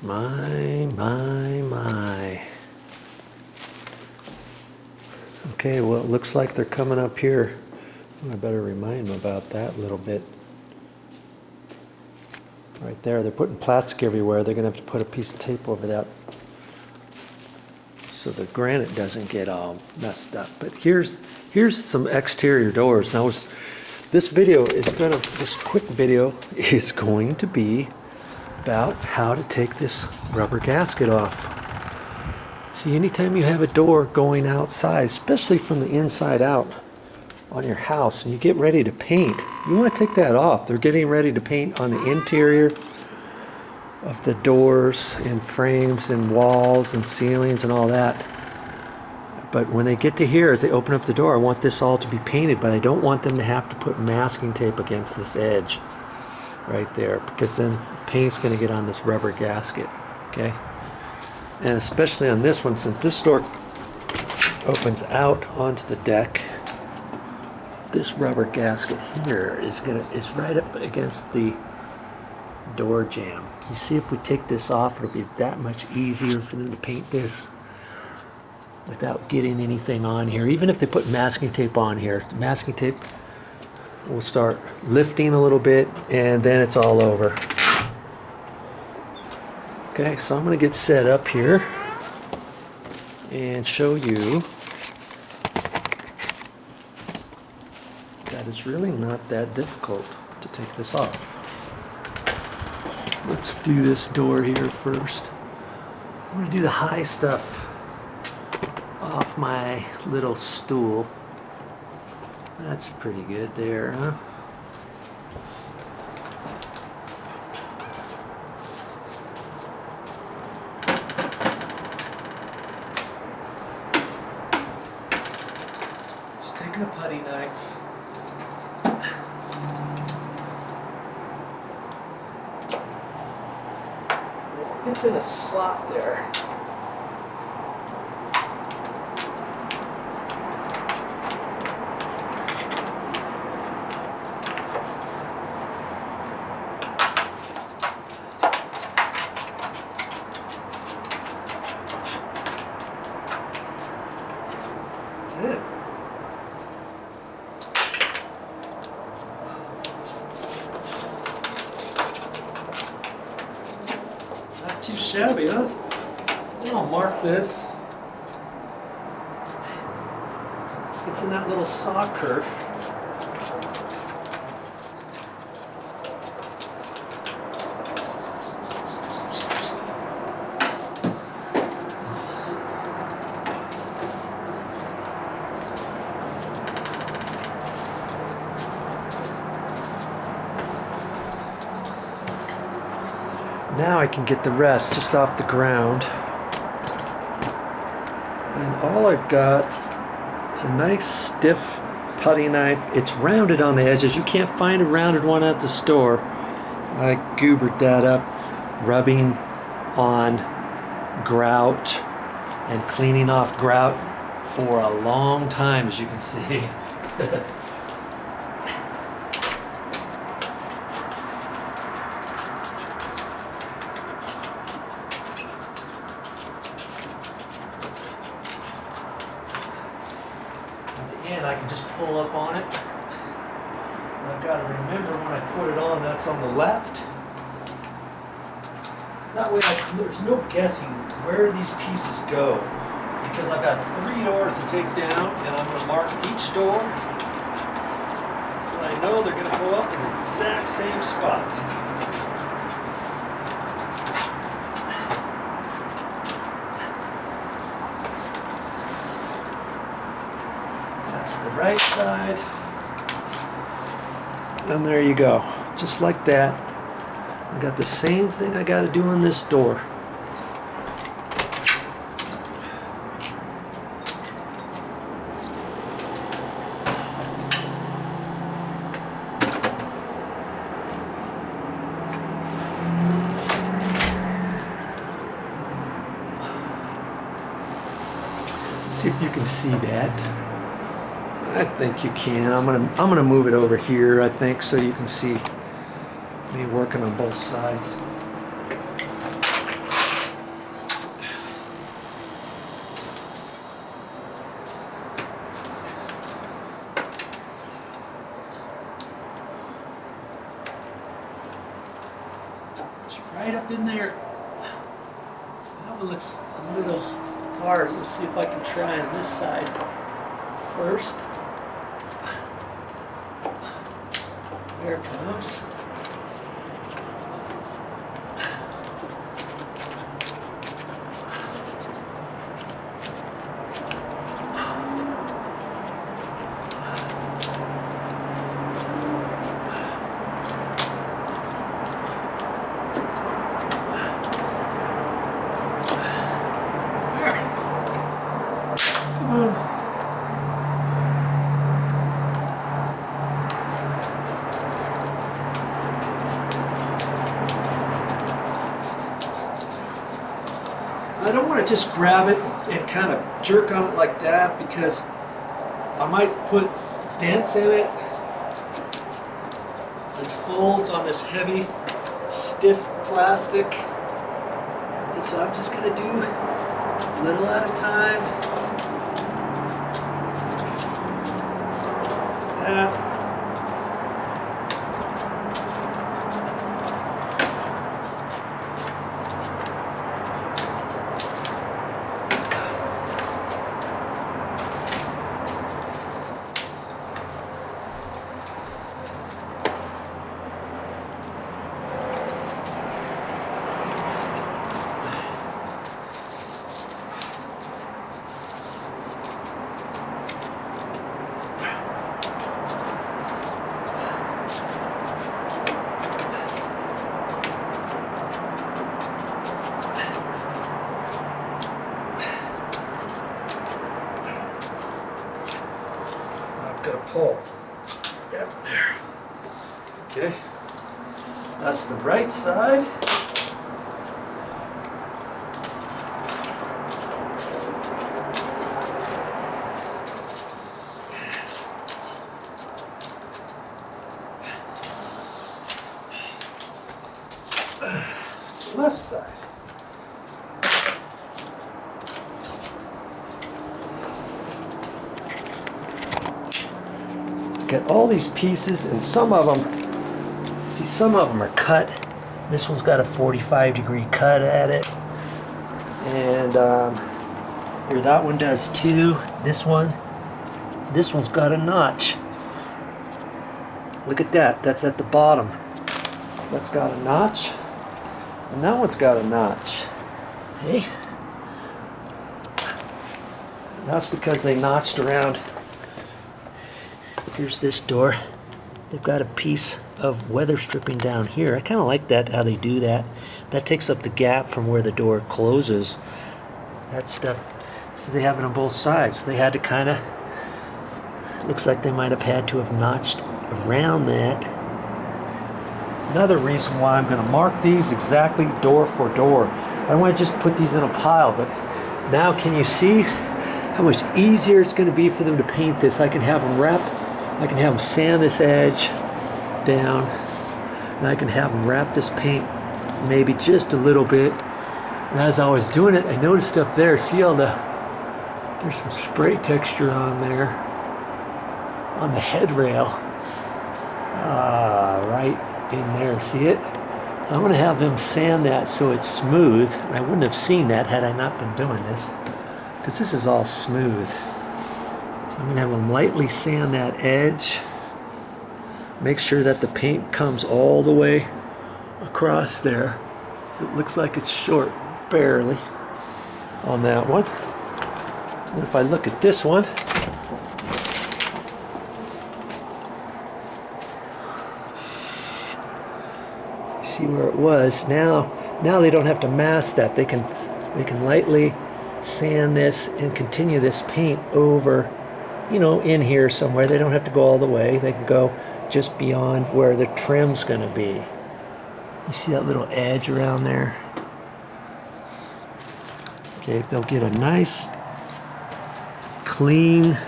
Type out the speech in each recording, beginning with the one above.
My. Okay, well, it looks like they're coming up here. I better remind them about that a little bit. Right there, they're putting plastic everywhere. They're going to have to put a piece of tape over that so the granite doesn't get all messed up. But here's some exterior doors. Now, this quick video is going to be about how to take this rubber gasket off. See, anytime you have a door going outside, especially from the inside out on your house, and you get ready to paint, you want to take that off. They're getting ready to paint on the interior of the doors and frames and walls and ceilings and all that. But when they get to here, as they open up the door, I want this all to be painted, but I don't want them to have to put masking tape against this edge right there, because then paint's going to get on this rubber gasket. Okay, and especially on this one, since this door opens out onto the deck, this rubber gasket here is right up against the door jamb. You see, if we take this off, it'll be that much easier for them to paint this without getting anything on here. Even if they put masking tape on here, the masking tape will start lifting a little bit, and then it's all over. Okay, so I'm going to get set up here and show you that it's really not that difficult to take this off. Let's do this door here first. I'm going to do the high stuff off my little stool. That's pretty good there, huh? Just taking a putty knife. It's in a slot there. That's it. Not too shabby, huh? Then I'll mark this. It's in that little saw curve. Now I can get the rest just off the ground. And all I've got is a nice stiff putty knife. It's rounded on the edges. You can't find a rounded one at the store. I goobered that up, rubbing on grout and cleaning off grout for a long time, as you can see. I can just pull up on it. And I've got to remember when I put it on, that's on the left. That way there's no guessing where these pieces go, because I've got 3 doors to take down, and I'm going to mark each door so that I know they're going to go up in the exact same spot. That's the right side. And there you go. Just like that. I got the same thing I got to do on this door. Let's see if you can see that. I think you can. I'm gonna move it over here, I think, so you can see me working on both sides. It's right up in there. That one looks a little hard. Let's see if I can try on this side first. There it comes. I don't want to just grab it and kind of jerk on it like that because I might put dents in it and folds on this heavy, stiff plastic. And so I'm just going to do a little at a time. That. Gonna pull. Yep, there. Okay, that's the right side. That's the left side. Got all these pieces, and some of them, see, some of them are cut. This one's got a 45-degree cut at it, and here, that one does too. This one's got a notch. Look at that. That's at the bottom. That's got a notch, and that one's got a notch. Hey, that's because they notched around. Here's this door. They've got a piece of weather stripping down here. I kind of like that, how they do that. That takes up the gap from where the door closes. That stuff. So they have it on both sides. So they had to kind of, looks like they might have had to have notched around that. Another reason why I'm going to mark these exactly door for door. I don't want to just put these in a pile, but now can you see how much easier it's going to be for them to paint this? I can have them I can have them sand this edge down, and I can have them wrap this paint maybe just a little bit. And as I was doing it, I noticed up there, see all there's some spray texture on there, on the headrail, right in there, see it? I'm going to have them sand that so it's smooth. I wouldn't have seen that had I not been doing this, because this is all smooth. I'm going to have them lightly sand that edge. Make sure that the paint comes all the way across there. So it looks like it's short, barely, on that one. And if I look at this one, you see where it was. Now they don't have to mask that. They can lightly sand this and continue this paint over, you know, in here somewhere. They don't have to go all the way. They can go just beyond where the trim's going to be. You see that little edge around there? Okay, they'll get a nice, clean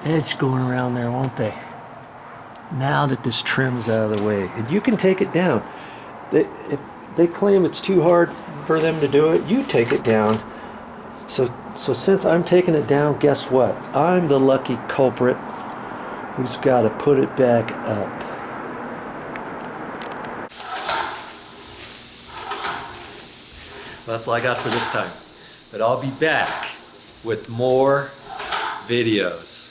edge going around there, won't they? Now that this trim's out of the way. And you can take it down. If they claim it's too hard for them to do it, you take it down. So since I'm taking it down, guess what? I'm the lucky culprit who's got to put it back up. That's all I got for this time. But I'll be back with more videos.